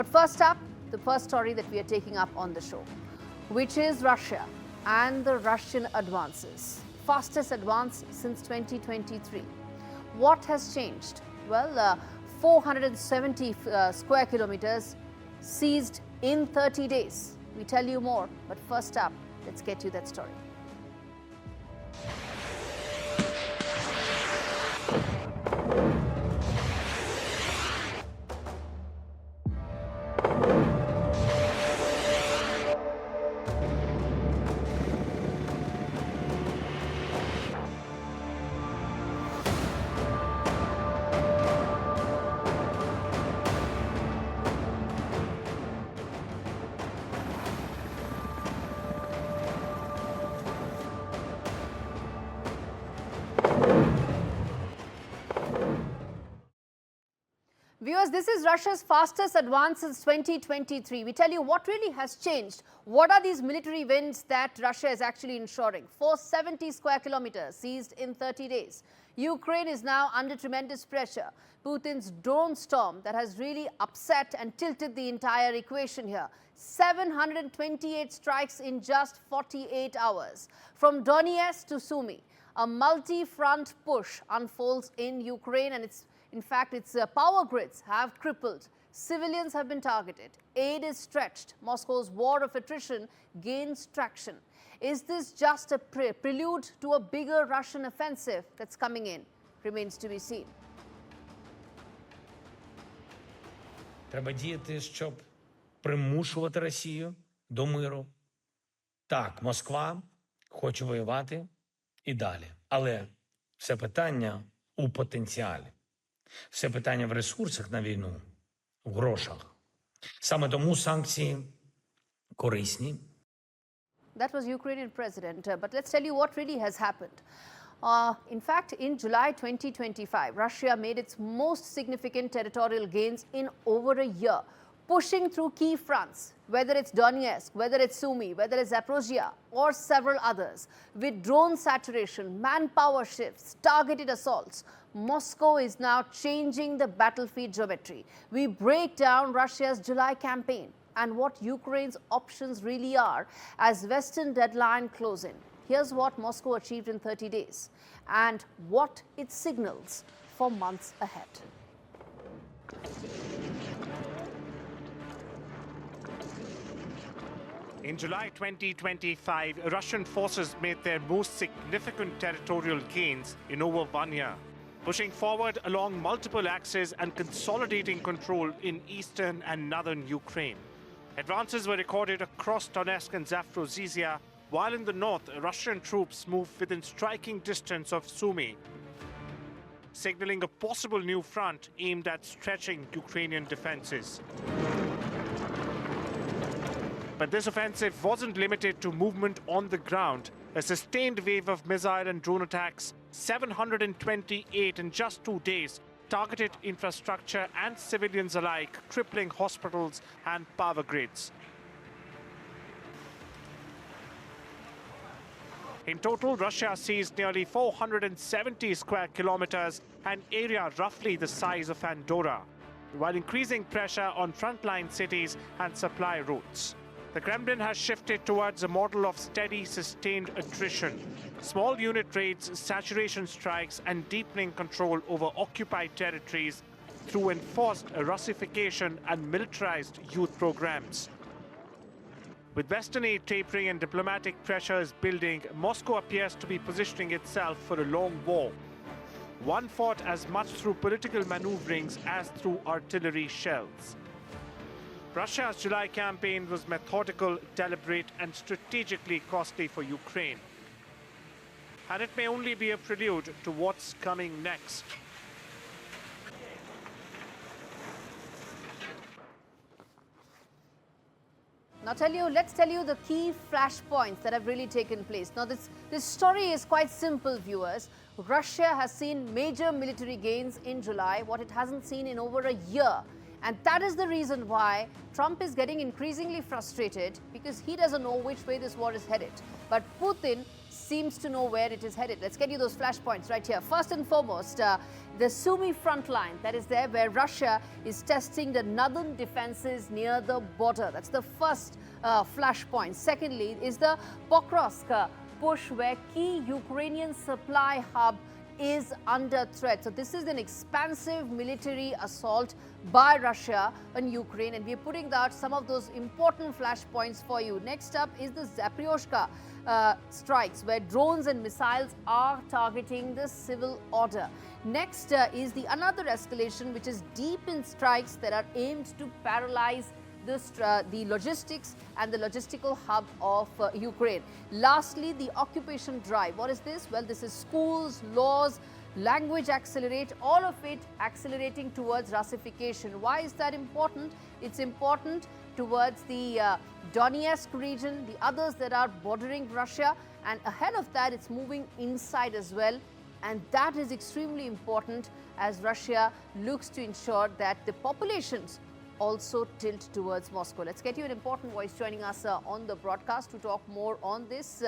But first up, the first story that we are taking up on the show, which is Russia and the Russian advances. Fastest advance since 2023. What has changed? Well, 470 square kilometers seized in 30 days. We tell you more, but first up, let's get you that story. Viewers, this is Russia's fastest advance since 2023. We tell you what really has changed. What are these military wins that Russia is actually ensuring? 470 square kilometers seized in 30 days. Ukraine is now under tremendous pressure. Putin's drone storm that has really upset and tilted the entire equation here. 728 strikes in just 48 hours. From Donetsk to Sumy, a multi-front push unfolds in Ukraine, and in fact, its power grids have crippled. Civilians have been targeted. Aid is stretched. Moscow's war of attrition gains traction. Is this just a prelude to a bigger Russian offensive that's coming in? Remains to be seen. Треба діяти, щоб примушувати Росію до миру. Так, Москва хоче воювати і далі. Але все питання у потенціалі. Все питання в ресурсах на війну, в грошах. Саме тому санкції корисні. That was Ukrainian president, but let's tell you what really has happened. In fact, in July 2025, Russia made its most significant territorial gains in over a year, pushing through key fronts, whether it's Donetsk, whether it's Sumy, whether it's Zaporizhzhia, or several others. With drone saturation, manpower shifts, targeted assaults, Moscow is now changing the battlefield geometry. We break down Russia's July campaign and what Ukraine's options really are as Western deadline close in. Here's what Moscow achieved in 30 days and what it signals for months ahead. In July 2025, Russian forces made their most significant territorial gains in over 1 year, pushing forward along multiple axes and consolidating control in eastern and northern Ukraine. Advances were recorded across Donetsk and Zaporizhzhia, while in the north, Russian troops moved within striking distance of Sumy, signaling a possible new front aimed at stretching Ukrainian defenses. But this offensive wasn't limited to movement on the ground. A sustained wave of missile and drone attacks, 728 in just 2 days, targeted infrastructure and civilians alike, crippling hospitals and power grids. In total, Russia seized nearly 470 square kilometers, an area roughly the size of Andorra, while increasing pressure on frontline cities and supply routes. The Kremlin has shifted towards a model of steady, sustained attrition, small unit raids, saturation strikes, and deepening control over occupied territories through enforced Russification and militarized youth programs. With Western aid tapering and diplomatic pressures building, Moscow appears to be positioning itself for a long war, one fought as much through political maneuverings as through artillery shells. Russia's July campaign was methodical, deliberate, and strategically costly for Ukraine. And it may only be a prelude to what's coming next. Now let's tell you the key flashpoints that have really taken place. Now this story is quite simple, viewers. Russia has seen major military gains in July, what it hasn't seen in over a year. And that is the reason why Trump is getting increasingly frustrated, because he doesn't know which way this war is headed. But Putin seems to know where it is headed. Let's get you those flashpoints right here. First and foremost, the Sumy front line that is there where Russia is testing the northern defenses near the border. That's the first flashpoint. Secondly is the Pokrovsk push where key Ukrainian supply hub is under threat. So this is an expansive military assault by Russia on Ukraine, and we're putting out some of those important flashpoints for you. Next up is the Zaporizhzhia strikes where drones and missiles are targeting the civil order. Next is another escalation which is deep in strikes that are aimed to paralyze the logistics and the logistical hub of Ukraine. Lastly, the occupation drive. What is this? Well, this is schools, laws, language accelerate, all of it accelerating towards Russification. Why is that important? It's important towards the Donetsk region, the others that are bordering Russia, and ahead of that, it's moving inside as well. And that is extremely important as Russia looks to ensure that the populations also tilt towards Moscow. Let's get you an important voice joining us on the broadcast to talk more on this.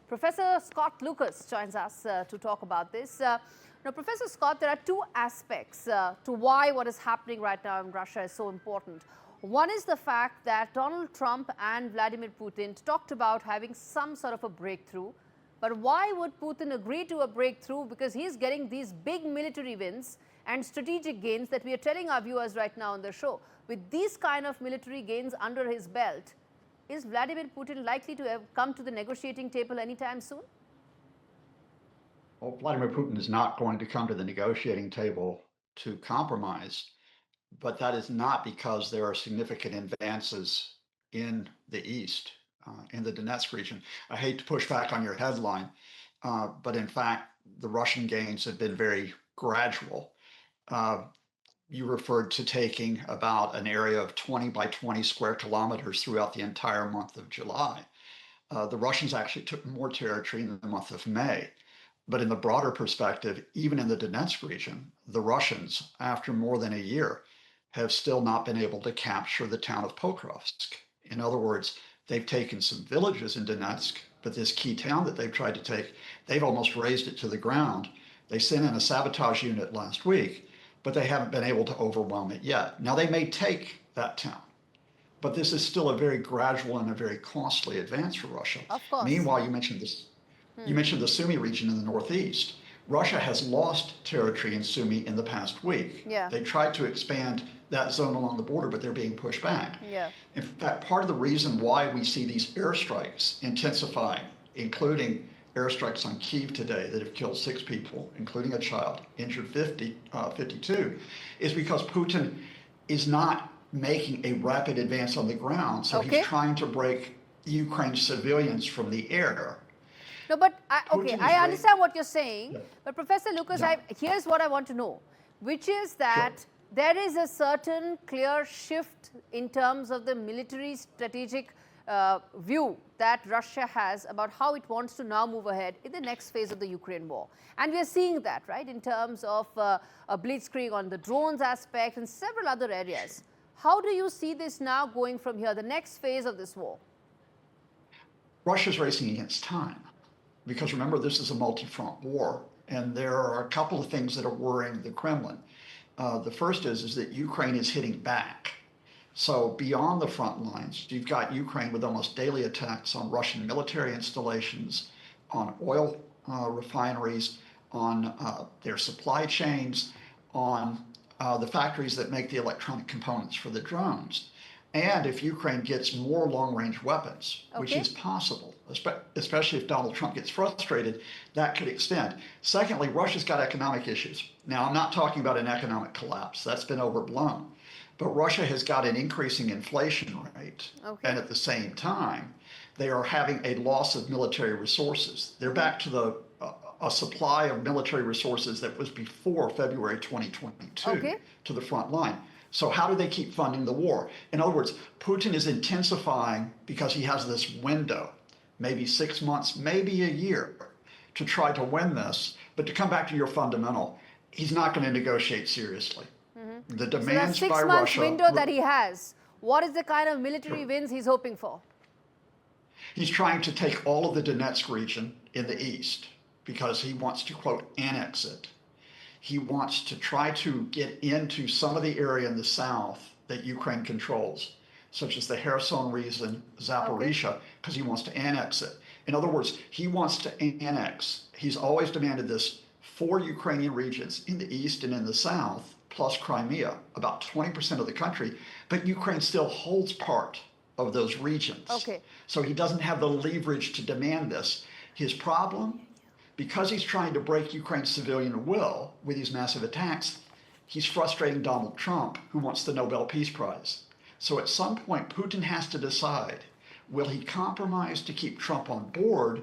Professor Scott Lucas joins us to talk about this. Now, Professor Scott, there are two aspects to why what is happening right now in Russia is so important. One is the fact that Donald Trump and Vladimir Putin talked about having some sort of a breakthrough. But why would Putin agree to a breakthrough? Because he's getting these big military wins and strategic gains that we are telling our viewers right now on the show. With these kind of military gains under his belt, is Vladimir Putin likely to have come to the negotiating table anytime soon? Well, Vladimir Putin is not going to come to the negotiating table to compromise, but that is not because there are significant advances in the east, in the Donetsk region. I hate to push back on your headline, but in fact, the Russian gains have been very gradual. You referred to taking about an area of 20 by 20 square kilometers throughout the entire month of July. The Russians actually took more territory in the month of May. But in the broader perspective, even in the Donetsk region, the Russians, after more than a year, have still not been able to capture the town of Pokrovsk. In other words, they've taken some villages in Donetsk, but this key town that they've tried to take, they've almost razed it to the ground. They sent in a sabotage unit last week, but they haven't been able to overwhelm it yet. Now, they may take that town, but this is still a very gradual and a very costly advance for Russia. Of course. Meanwhile, you mentioned this. You mentioned the Sumy region in the northeast. Russia has lost territory in Sumy in the past week. Yeah. They tried to expand that zone along the border, but they're being pushed back. Yeah. In fact, part of the reason why we see these airstrikes intensifying, including airstrikes on Kyiv today that have killed 6 people, including a child, injured 52, is because Putin is not making a rapid advance on the ground. So he's trying to break Ukraine's civilians from the air. No, but I understand what you're saying. Yeah. But Professor Lucas, Yeah. here's what I want to know, which is that there is a certain clear shift in terms of the military strategic view that Russia has about how it wants to now move ahead in the next phase of the Ukraine war. And we are seeing that, right, in terms of a blitzkrieg on the drones aspect and several other areas. How do you see this now going from here, the next phase of this war? Russia's racing against time. Because remember, this is a multi-front war, and there are a couple of things that are worrying the Kremlin. The first is that Ukraine is hitting back. So beyond the front lines, you've got Ukraine with almost daily attacks on Russian military installations, on oil refineries, on their supply chains, on the factories that make the electronic components for the drones. And if Ukraine gets more long-range weapons, which is possible, especially if Donald Trump gets frustrated, that could extend. Secondly, Russia's got economic issues. Now, I'm not talking about an economic collapse. That's been overblown. But Russia has got an increasing inflation rate. And at the same time, they are having a loss of military resources. They're back to a supply of military resources that was before February 2022 to the front line. So how do they keep funding the war? In other words, Putin is intensifying because he has this window, maybe 6 months, maybe a year, to try to win this. But to come back to your fundamental, he's not going to negotiate seriously. The demands by Russia. So that 6 months window that he has, what is the kind of military wins he's hoping for? He's trying to take all of the Donetsk region in the east because he wants to, quote, annex it. He wants to try to get into some of the area in the south that Ukraine controls, such as the Kherson region, Zaporizhzhia, because he wants to annex it. In other words, he wants to annex. He's always demanded this 4 Ukrainian regions in the east and in the south, plus Crimea, about 20% of the country, but Ukraine still holds part of those regions. Okay. So he doesn't have the leverage to demand this. His problem, because he's trying to break Ukraine's civilian will with these massive attacks, he's frustrating Donald Trump, who wants the Nobel Peace Prize. So at some point, Putin has to decide, will he compromise to keep Trump on board,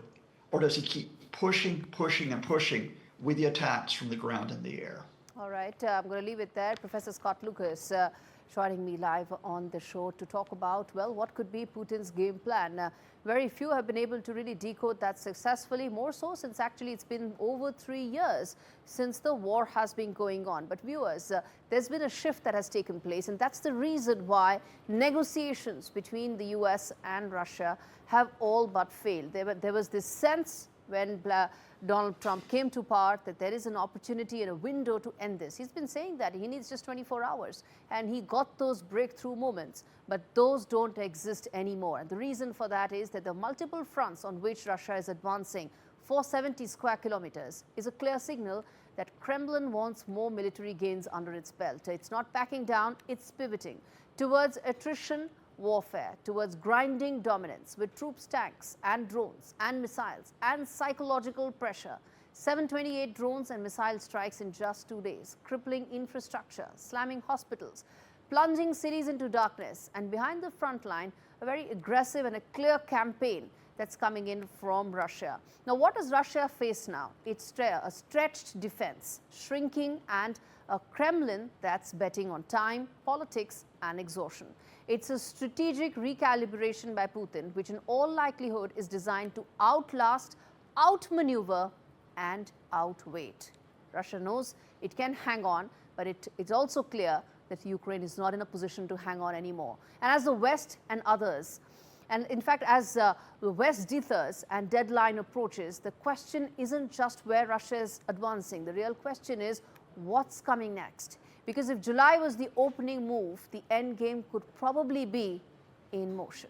or does he keep pushing, pushing, and pushing with the attacks from the ground and the air? All right, I'm going to leave it there. Professor Scott Lucas joining me live on the show to talk about, well, what could be Putin's game plan. Very few have been able to really decode that successfully, more so since actually it's been over 3 years since the war has been going on. But viewers, there's been a shift that has taken place, and that's the reason why negotiations between the US and Russia have all but failed. There was this sense when Donald Trump came to power that there is an opportunity and a window to end this. He's been saying that he needs just 24 hours, and he got those breakthrough moments, but those don't exist anymore. And the reason for that is that the multiple fronts on which Russia is advancing, 470 square kilometers, is a clear signal that Kremlin wants more military gains under its belt. It's not backing down, it's pivoting towards attrition warfare, towards grinding dominance with troops, tanks and drones and missiles and psychological pressure. 728 drones and missile strikes in just 2 days, crippling infrastructure, slamming hospitals, plunging cities into darkness, and behind the front line, a very aggressive and a clear campaign that's coming in from Russia. Now, what does Russia face now? It's a stretched defense, shrinking, and a Kremlin that's betting on time, politics, and exhaustion. It's a strategic recalibration by Putin, which in all likelihood is designed to outlast, outmaneuver, and outwait. Russia knows it can hang on, but it's also clear that Ukraine is not in a position to hang on anymore. And as the West and others, and in fact, as the West dithers and deadline approaches, the question isn't just where Russia is advancing. The real question is what's coming next. Because if July was the opening move, the end game could probably be in motion.